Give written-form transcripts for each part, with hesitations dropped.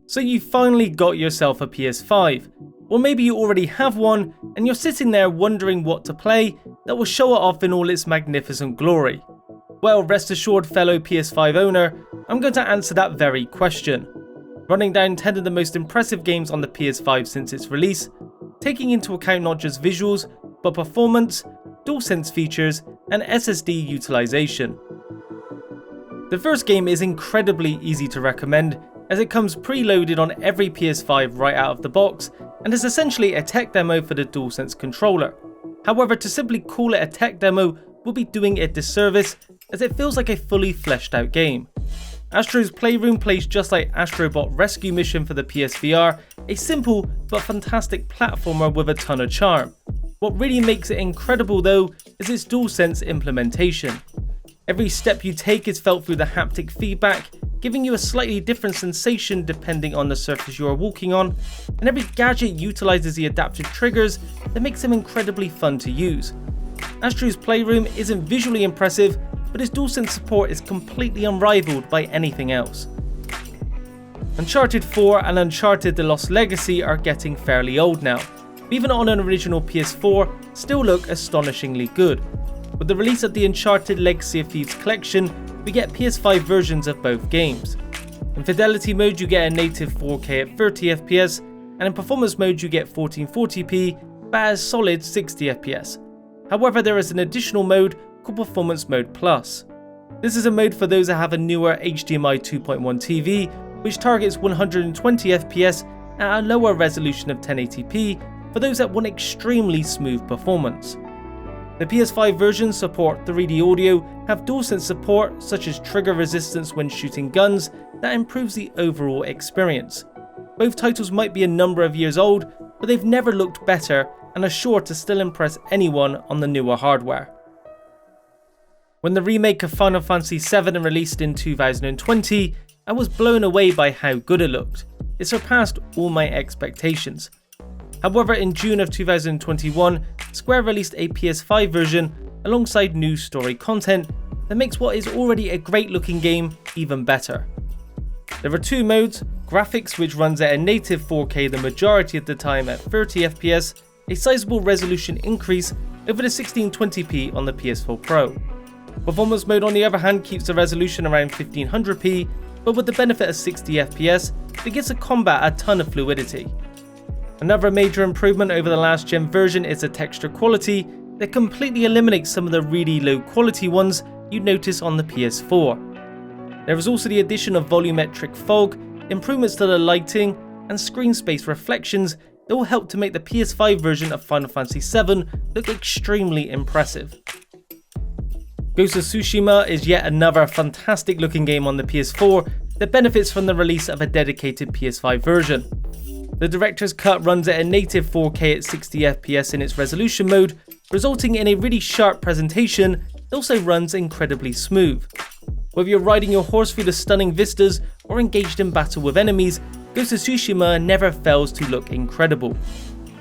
So you finally got yourself a PS5, or maybe you already have one and you're sitting there wondering what to play that will show it off in all its magnificent glory. Well, rest assured fellow PS5 owner, I'm going to answer that very question, running down 10 of the most impressive games on the PS5 since its release, taking into account not just visuals, but performance, DualSense features, and SSD utilization. The first game is incredibly easy to recommend, as it comes preloaded on every PS5 right out of the box, and is essentially a tech demo for the DualSense controller. However, to simply call it a tech demo will be doing it a disservice, as it feels like a fully fleshed out game. Astro's Playroom plays just like Astrobot Rescue Mission for the PSVR, a simple but fantastic platformer with a ton of charm. What really makes it incredible though is its DualSense implementation. Every step you take is felt through the haptic feedback, giving you a slightly different sensation depending on the surface you are walking on, and every gadget utilizes the adaptive triggers that makes them incredibly fun to use. Astro's Playroom isn't visually impressive, but its DualSense support is completely unrivaled by anything else. Uncharted 4 and Uncharted The Lost Legacy are getting fairly old now, but even on an original PS4 still look astonishingly good. With the release of the Uncharted Legacy of Thieves collection, we get PS5 versions of both games. In fidelity mode you get a native 4K at 30fps, and in performance mode you get 1440p but at a solid 60fps. However, there is an additional mode called Performance Mode Plus. This is a mode for those that have a newer HDMI 2.1 TV, which targets 120fps at a lower resolution of 1080p for those that want extremely smooth performance. The PS5 versions support 3D audio, have DualSense support such as trigger resistance when shooting guns that improves the overall experience. Both titles might be a number of years old, but they've never looked better and are sure to still impress anyone on the newer hardware. When the remake of Final Fantasy VII released in 2020, I was blown away by how good it looked. It surpassed all my expectations. However, in June of 2021, Square released a PS5 version alongside new story content that makes what is already a great looking game even better. There are two modes: graphics, which runs at a native 4K the majority of the time at 30fps, a sizable resolution increase over the 1620p on the PS4 Pro. Performance mode on the other hand keeps the resolution around 1500p, but with the benefit of 60fps, it gives the combat a ton of fluidity. Another major improvement over the last gen version is the texture quality that completely eliminates some of the really low quality ones you'd notice on the PS4. There is also the addition of volumetric fog, improvements to the lighting, and screen space reflections that will help to make the PS5 version of Final Fantasy VII look extremely impressive. Ghost of Tsushima is yet another fantastic looking game on the PS4 that benefits from the release of a dedicated PS5 version. The director's cut runs at a native 4K at 60fps in its resolution mode, resulting in a really sharp presentation that also runs incredibly smooth. Whether you're riding your horse through the stunning vistas or engaged in battle with enemies, Ghost of Tsushima never fails to look incredible.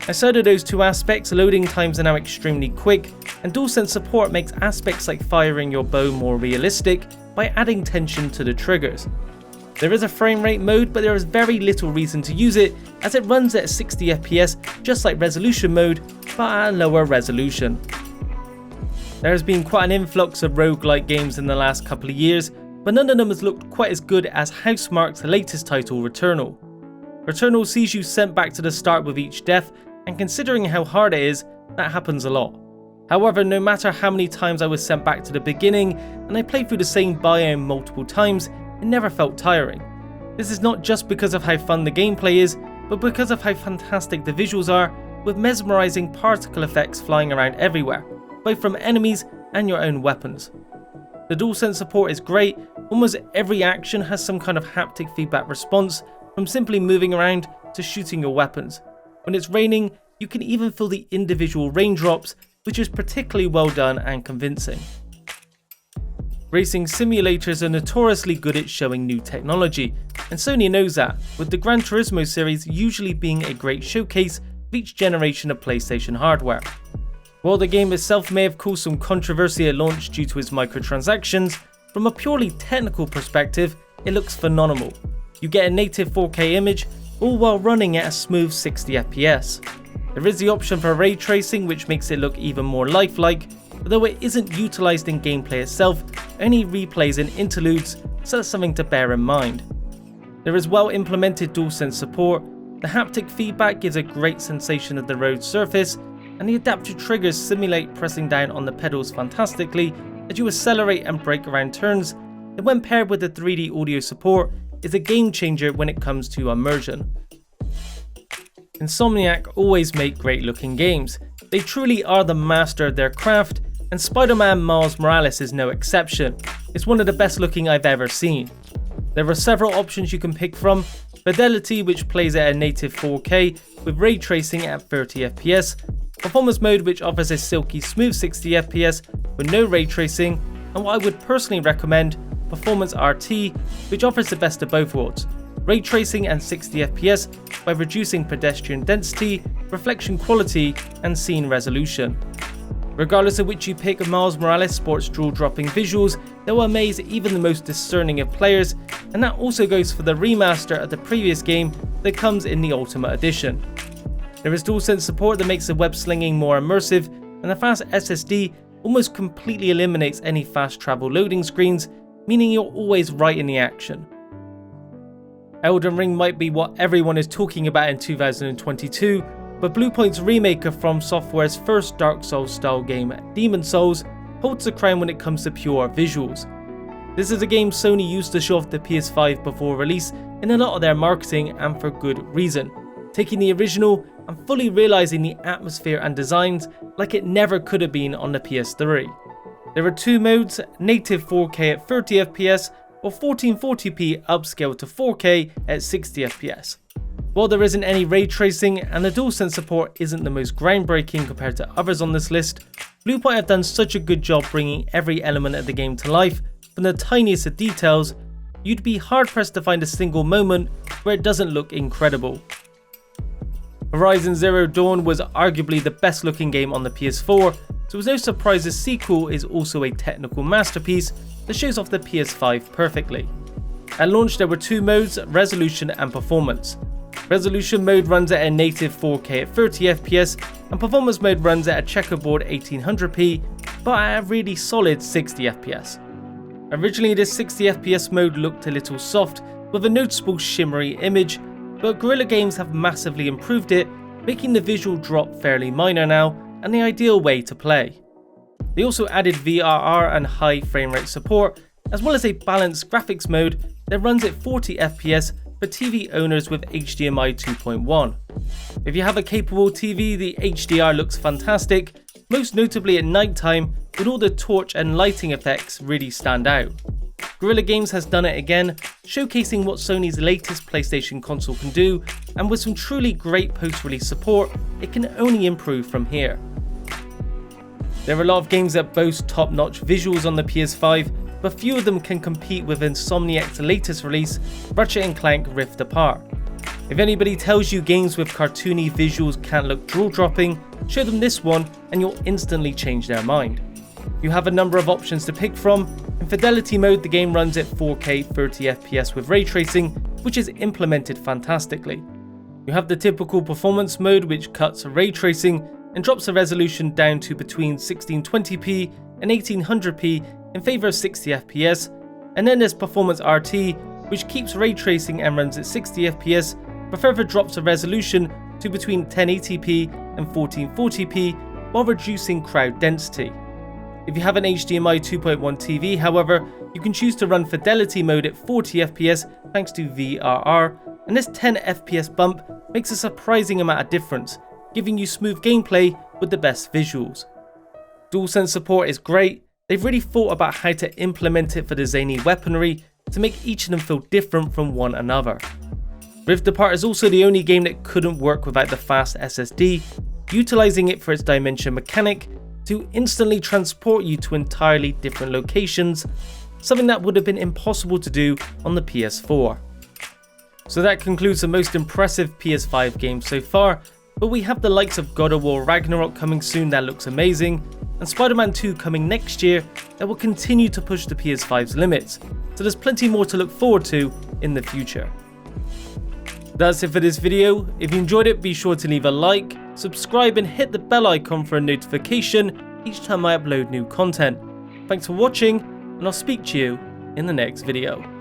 Aside of those two aspects, loading times are now extremely quick, and DualSense support makes aspects like firing your bow more realistic by adding tension to the triggers. There is a frame rate mode, but there is very little reason to use it, as it runs at 60fps just like resolution mode, but at a lower resolution. There has been quite an influx of roguelike games in the last couple of years, but none of them has looked quite as good as Housemarque's latest title, Returnal. Returnal sees you sent back to the start with each death, and considering how hard it is, that happens a lot. However, no matter how many times I was sent back to the beginning, and I played through the same biome multiple times, it never felt tiring. This is not just because of how fun the gameplay is, but because of how fantastic the visuals are, with mesmerizing particle effects flying around everywhere, both from enemies and your own weapons. The DualSense support is great. Almost every action has some kind of haptic feedback response, from simply moving around to shooting your weapons. When it's raining, you can even feel the individual raindrops, which is particularly well done and convincing. Racing simulators are notoriously good at showing new technology, and Sony knows that, with the Gran Turismo series usually being a great showcase of each generation of PlayStation hardware. While the game itself may have caused some controversy at launch due to its microtransactions, from a purely technical perspective, it looks phenomenal. You get a native 4K image, all while running at a smooth 60 FPS. There is the option for ray tracing, which makes it look even more lifelike, but though it isn't utilised in gameplay itself, only replays and interludes, so that's something to bear in mind. There is well implemented DualSense support, the haptic feedback gives a great sensation of the road surface, and the adaptive triggers simulate pressing down on the pedals fantastically as you accelerate and brake around turns, and when paired with the 3D audio support, is a game changer when it comes to immersion. Insomniac always make great looking games. They truly are the master of their craft, and Spider-Man Miles Morales is no exception. It's one of the best looking I've ever seen. There are several options you can pick from: Fidelity, which plays at a native 4K with ray tracing at 30 FPS, Performance Mode, which offers a silky smooth 60 FPS with no ray tracing, and what I would personally recommend, Performance RT, which offers the best of both worlds, ray tracing and 60 FPS by reducing pedestrian density, reflection quality, and scene resolution. Regardless of which you pick, Miles Morales sports jaw-dropping visuals that will amaze even the most discerning of players, and that also goes for the remaster of the previous game that comes in the Ultimate Edition. There is DualSense support that makes the web slinging more immersive, and the fast SSD almost completely eliminates any fast travel loading screens, meaning you're always right in the action. Elden Ring might be what everyone is talking about in 2022, but Bluepoint's remake of From Software's first Dark Souls style game, Demon Souls, holds the crown when it comes to pure visuals. This is a game Sony used to show off the PS5 before release in a lot of their marketing, and for good reason, taking the original and fully realising the atmosphere and designs like it never could have been on the PS3. There are two modes, native 4K at 30 FPS or 1440p upscale to 4K at 60 FPS. While there isn't any ray tracing and the DualSense support isn't the most groundbreaking compared to others on this list, Bluepoint have done such a good job bringing every element of the game to life, from the tiniest of details, you'd be hard pressed to find a single moment where it doesn't look incredible. Horizon Zero Dawn was arguably the best looking game on the PS4, so it's no surprise the sequel is also a technical masterpiece that shows off the PS5 perfectly. At launch there were two modes, resolution and performance. Resolution mode runs at a native 4K at 30 FPS, and performance mode runs at a checkerboard 1800p, but at a really solid 60 FPS. Originally this 60 FPS mode looked a little soft, with a noticeable shimmery image, but Guerrilla Games have massively improved it, making the visual drop fairly minor now, and the ideal way to play. They also added VRR and high frame rate support, as well as a balanced graphics mode that runs at 40 FPS for TV owners with HDMI 2.1. If you have a capable TV, the HDR looks fantastic, most notably at night time, when all the torch and lighting effects really stand out. Guerrilla Games has done it again, showcasing what Sony's latest PlayStation console can do, and with some truly great post-release support, it can only improve from here. There are a lot of games that boast top-notch visuals on the PS5, but few of them can compete with Insomniac's latest release, Ratchet and Clank Rift Apart. If anybody tells you games with cartoony visuals can't look jaw-dropping, show them this one and you'll instantly change their mind. You have a number of options to pick from. In Fidelity mode, the game runs at 4K 30 FPS with ray tracing, which is implemented fantastically. You have the typical performance mode, which cuts ray tracing and drops the resolution down to between 1620p and 1800p in favour of 60 FPS, and then there's Performance RT, which keeps ray tracing and runs at 60 FPS, but further drops the resolution to between 1080p and 1440p while reducing crowd density. If you have an HDMI 2.1 TV, however, you can choose to run Fidelity mode at 40 FPS thanks to VRR, and this 10 FPS bump makes a surprising amount of difference, giving you smooth gameplay with the best visuals. DualSense support is great. They've really thought about how to implement it for the zany weaponry to make each of them feel different from one another. Rift Apart is also the only game that couldn't work without the fast SSD, utilising it for its dimension mechanic to instantly transport you to entirely different locations, something that would have been impossible to do on the PS4. So that concludes the most impressive PS5 game so far, but we have the likes of God of War Ragnarok coming soon that looks amazing, and Spider-Man 2 coming next year that will continue to push the PS5's limits, so there's plenty more to look forward to in the future. That's it for this video. If you enjoyed it, be sure to leave a like, subscribe and hit the bell icon for a notification each time I upload new content. Thanks for watching, and I'll speak to you in the next video.